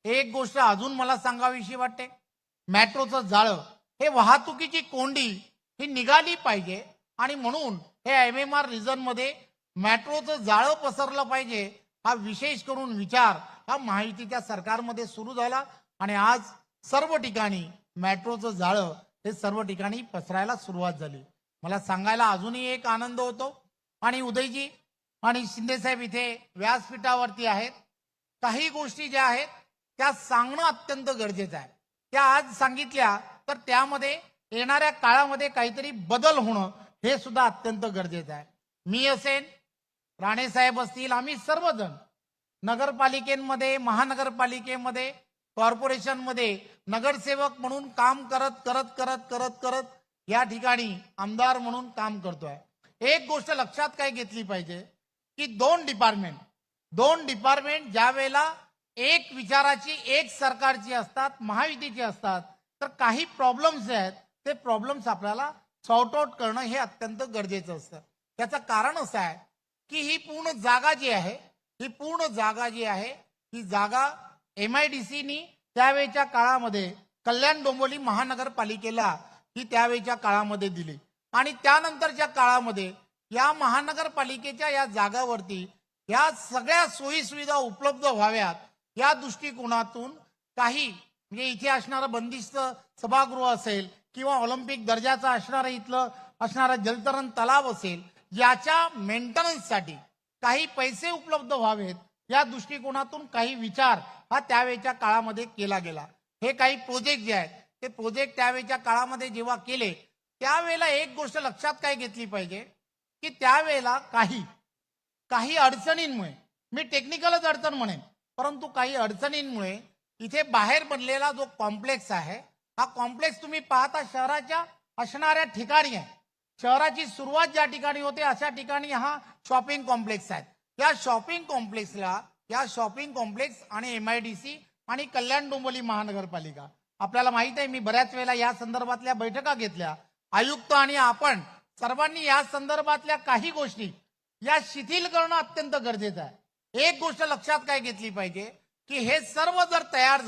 एक गोष्ट अजून मला सांगावीशी वाटते, मेट्रोचं जाळं हे वाहतुकीची कोंडी ही निघाली पाहिजे आणि म्हणून हे MMR रिजन मध्ये मेट्रोचं जाळं पसरलं पाहिजे हा विशेष करून विचार हा माहितीच्या सरकारमध्ये सुरू झाला आणि आज सर्व ठिकाणी मेट्रोचं जाळं हे सर्व ठिकाणी पसरायला सुरुवात झाली। मला सांगायला अजूनही एक आनंद होतो आणि उदयजी आणि शिंदे साहेब इथे व्यासपीठावरती आहेत। काही गोष्टी ज्या आहेत त्या सांगणं अत्यंत गरजेचं आहे। त्या आज सांगितल्या तर त्यामध्ये येणाऱ्या काळामध्ये काहीतरी बदल होणं हे सुद्धा अत्यंत गरजेचं आहे। मी असेन, राणे साहेब असतील, आम्ही सर्वजण नगरपालिकेमध्ये, महानगरपालिकेमध्ये, कॉर्पोरेशनमध्ये नगरसेवक म्हणून काम करत करत करत करत करत या ठिकाणी आमदार म्हणून काम करतोय। एक गोष्ट लक्षात काय घेतली पाहिजे की दोन डिपार्टमेंट ज्या वेळेला एक विचाराची एक सरकारची असतात, महायुतीची असतात, तर काही प्रॉब्लेम्स आहेत ते प्रॉब्लेम्स आपल्याला सॉर्ट आउट करणं हे अत्यंत गरजेचं असतं। त्याचं कारण असं आहे की ही पूर्ण जागा जी आहे ही जागा MIDC नी त्यावेळेच्या काळामध्ये कल्याण डोंबिवली महानगरपालिकेला ही त्यावेळेच्या काळामध्ये दिली आणि त्यानंतरच्या काळामध्ये या महानगरपालिकेच्या या जागावरती या सगळ्या सोयी सुविधा उपलब्ध व्हाव्यात या दृष्टिकोनातून काही म्हणजे इथे असणारं बंदिस्त सभागृह असेल किंवा ऑलिम्पिक दर्जाचा असणारा जलतरण तलाव असेल, याच्या मेंटेनन्ससाठी काही पैसे उपलब्ध व्हावेत या दृष्टिकोनातून काही विचार हा त्यावेळेच्या काळामध्ये केला गेला। हे काही प्रोजेक्ट जे आहेत ते प्रोजेक्ट त्यावेळेच्या काळामध्ये जेव्हा केले त्यावेळेला एक गोष्ट लक्षात काय घेतली पाहिजे की त्यावेळेला काही अडचणींमुळे, मी टेक्निकलच अडचण म्हणेन, परंतु काही अडचणींमुळे इथे बाहेर बनलेला जो कॉम्प्लेक्स आहे हा कॉम्प्लेक्स तुम्ही पाहता शहराच्या असणाऱ्या ठिकाणी आहे। शहराची सुरुवात ज्या ठिकाणी होते अशा ठिकाणी हा शॉपिंग कॉम्प्लेक्स आहे। या शॉपिंग कॉम्प्लेक्स आणि MIDC आणि कल्याण डोंबिवली महानगरपालिका, आपल्याला माहित आहे मी बऱ्याच वेळेला या संदर्भातल्या बैठका घेतल्या, आयुक्त आणि आपण सर्वांनी या संदर्भातल्या काही गोष्टी या शिथिल करणं अत्यंत गरजेचं आहे। एक गोष्ट लक्षात काय घेतली पाहिजे की हे सर्व जर तयार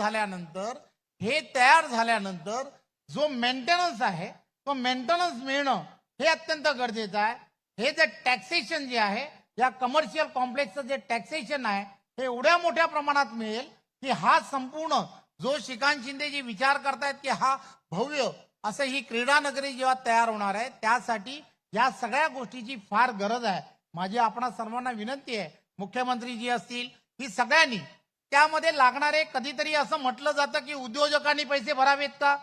झाल्यानंतर जो मेंटेनन्स आहे तो मेंटेनन्स मिळणं हे अत्यंत गरजेचं आहे। हे जे टॅक्सेशन जे आहे या कमर्शियल कॉम्प्लेक्सचं जे टॅक्सेशन आहे हे एवढ्या मोठ्या प्रमाणात मिळेल की हा संपूर्ण जो श्रीकांत शिंदे जी विचार करतायत की हा भव्य असं ही क्रीडा नगरी जेव्हा तयार होणार आहे त्यासाठी या सगळ्या गोष्टीची फार गरज आहे। माझी आपणा सर्वांना विनंती आहे, मुख्यमंत्री जी असतील ही सगळ्यांनी त्यामध्ये लागणारे, कधीतरी असं म्हटलं जातं की उद्योजकांनी पैसे भरावेत का,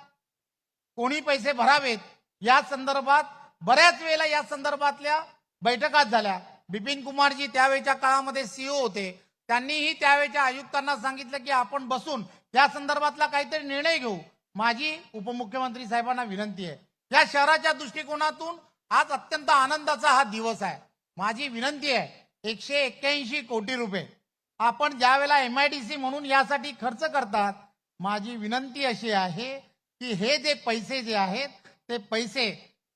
कोणी पैसे भरावेत, या संदर्भात बऱ्याच वेळेला या संदर्भातल्या बैठका झाल्या। बिपिन कुमारजी त्यावेळेच्या काळामध्ये CEO होते, त्यांनीही त्यावेळेच्या आयुक्तांना सांगितलं की आपण बसून या संदर्भातला काहीतरी निर्णय घेऊ। माझी उपमुख्यमंत्री साहेबांना विनंती आहे, या शहराच्या दृष्टिकोनातून आज अत्यंत आनंदाचा हा दिवस आहे। माझी विनंती आहे, 181 कोटी रुपये आपण ज्या वेळेला MIDC म्हणून यासाठी खर्च करतात, माझी विनंती अशी आहे की हे जे पैसे जे आहेत ते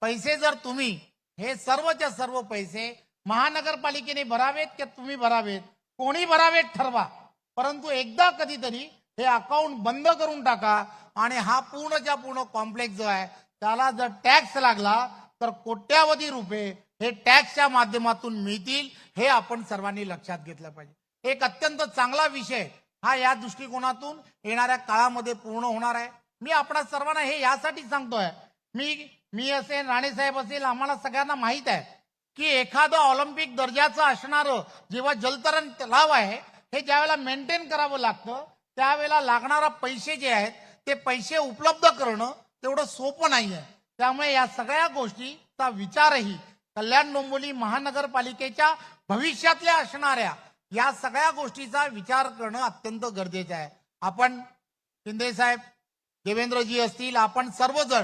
पैसे जर तुम्ही हे सर्वच्या सर्व पैसे महानगरपालिकेने भरावेत की तुम्ही भरावेत, कोणी भरावेत ठरवा, परंतु एकदा कधीतरी हे अकाउंट बंद करून टाका आणि हा पूर्णच्या पूर्ण कॉम्प्लेक्स जो आहे त्याला जर टॅक्स लागला तर कोट्यावधी रुपये हे टॅक्सच्या माध्यमातून मिळतील, हे आपण सर्वांनी लक्षात घेतलं पाहिजे। एक अत्यंत चांगला विषय हा या दृष्टिकोनातून येणाऱ्या काळामध्ये पूर्ण होणार आहे। मी आपणा सर्वांना हे यासाठी सांगतोय, मी असेल, राणे साहेब असेल, आम्हाला सगळ्यांना माहित आहे की एखादं ऑलिम्पिक दर्जाचं असणारं जेव्हा जलतरण तलाव आहे हे ज्यावेळेला मेंटेन करावं लागतं त्यावेळेला लागणारा पैसे जे आहेत ते पैसे उपलब्ध करणं तेवढं सोपं नाही आहे। त्यामुळे या सगळ्या गोष्टीचा विचारही कल्याण डोंबिवली महानगरपालिकेच्या भविष्यातल्या असणाऱ्या या सगळ्या गोष्टीचा विचार करणं अत्यंत गरजेचं आहे। आपण शिंदे साहेब, देवेंद्रजी असतील, आपण सर्वजण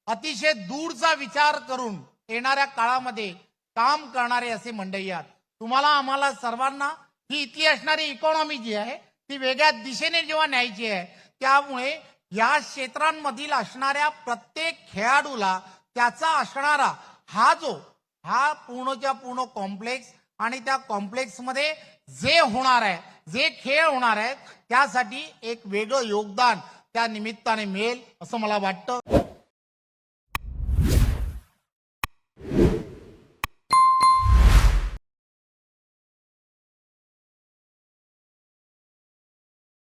अतिशय दूरचा विचार करून येणाऱ्या काळामध्ये काम करणारे असे मंडळी आहात। तुम्हाला आम्हाला सर्वांना ही इथली असणारी इकॉनॉमी जी आहे ती वेगळ्या दिशेने जेव्हा न्यायची आहे, त्यामुळे या क्षेत्रांमधील असणाऱ्या प्रत्येक खेळाडूला त्याचा असणारा हा पूर्णच्या पूर्ण कॉम्प्लेक्स आणि त्या कॉम्प्लेक्समध्ये जे होणार आहे जे खेळ होणार आहेत त्यासाठी एक वेगळं योगदान त्या निमित्ताने मिळेल असं मला वाटतं.